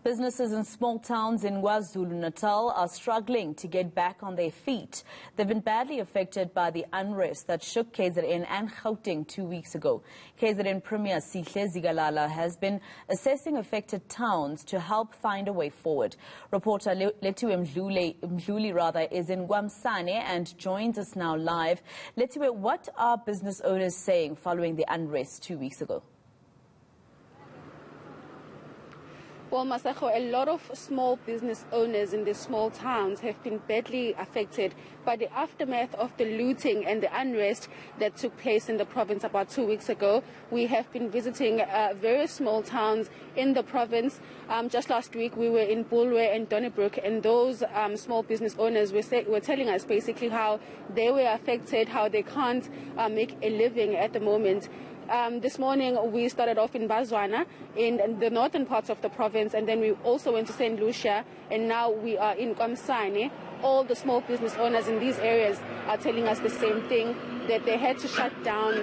Businesses in small towns in KwaZulu-Natal are struggling to get back on their feet. They've been badly affected by the unrest that shook KZN and Gauteng 2 weeks ago. KZN Premier Sihle Zikalala has been assessing affected towns to help find a way forward. Reporter Lethiwe Mdluli is in KwaMsane and joins us now live. Lethiwe, what are business owners saying following the unrest 2 weeks ago? Well, Masako, a lot of small business owners in these small towns have been badly affected by the aftermath of the looting and the unrest that took place in the province about 2 weeks ago. We have been visiting various small towns in the province. Just last week, we were in Bulwer and Donnybrook, and those small business owners were telling us basically how they were affected, how they can't make a living at the moment. This morning we started off in Bazwana in the northern parts of the province, and then we also went to St. Lucia, and now we are in KwaMsane. All the small business owners in these areas are telling us the same thing, that they had to shut down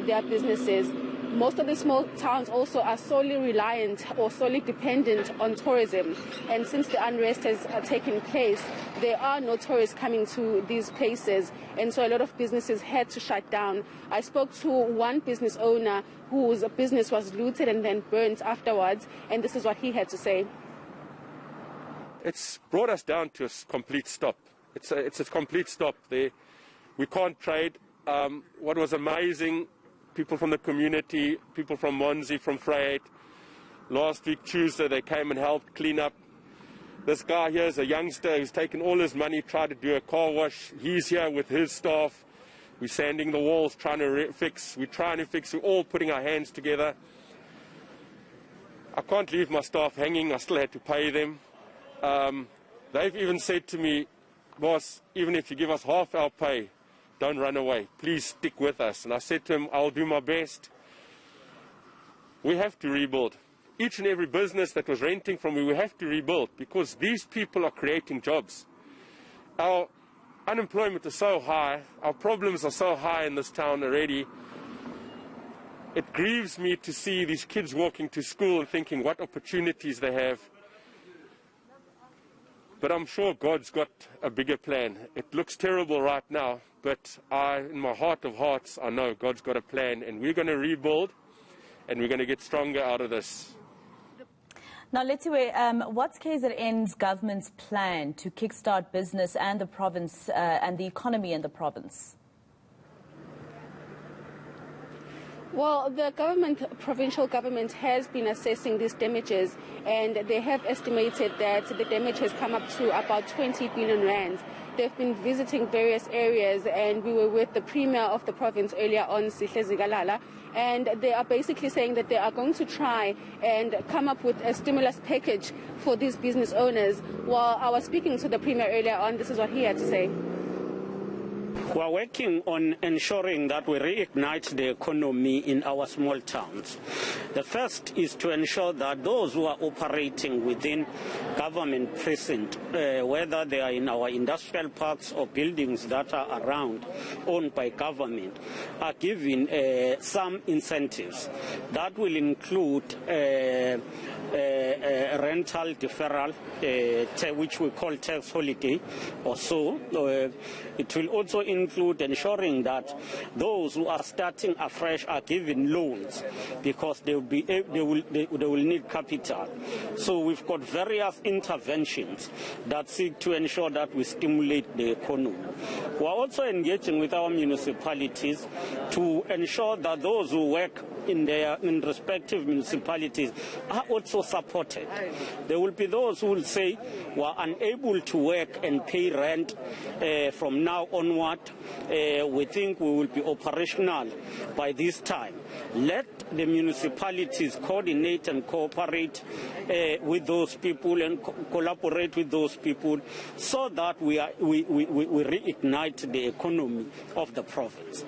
their businesses. Most of the small towns also are solely reliant or solely dependent on tourism. And since the unrest has taken place, there are no tourists coming to these places. And so a lot of businesses had to shut down. I spoke to one business owner whose business was looted and then burnt afterwards. And this is what he had to say. It's brought us down to a complete stop. It's a complete stop there. We can't trade. What was amazing, people from the community, people from Monzi, from Vryheid. Last week, Tuesday, they came and helped clean up. This guy here is a youngster who's taken all his money, tried to do a car wash. He's here with his staff. We're sanding the walls, trying to fix. We're all putting our hands together. I can't leave my staff hanging. I still had to pay them. They've even said to me, boss, even if you give us half our pay, don't run away. Please stick with us. And I said to him, I'll do my best. We have to rebuild. Each and every business that was renting from me, we have to rebuild, because these people are creating jobs. Our unemployment is so high. Our problems are so high in this town already. It grieves me to see these kids walking to school and thinking what opportunities they have. But I'm sure God's got a bigger plan. It looks terrible right now, but in my heart of hearts, I know God's got a plan, and we're going to rebuild, and we're going to get stronger out of this. Now, Lethiwe, what's KZN's government's plan to kickstart business and the province and the economy in the province? Well, the provincial government has been assessing these damages, and they have estimated that the damage has come up to about 20 billion rands. They've been visiting various areas, and we were with the Premier of the province earlier on, Sihle Zikalala, and they are basically saying that they are going to try and come up with a stimulus package for these business owners. While I was speaking to the Premier earlier on, this is what he had to say. We are working on ensuring that we reignite the economy in our small towns. The first is to ensure that those who are operating within government precinct, whether they are in our industrial parks or buildings that are around, owned by government, are given some incentives. That will include rental deferral, which we call tax holiday or so. It will also include ensuring that those who are starting afresh are given loans, because they will need capital. So we've got various interventions that seek to ensure that we stimulate the economy. We are also engaging with our municipalities to ensure that those who work in respective municipalities are also supported. There will be those who will say we are unable to work and pay rent from now onward. We think we will be operational by this time. Let the municipalities coordinate and cooperate with those people and collaborate with those people, so that we reignite the economy of the province.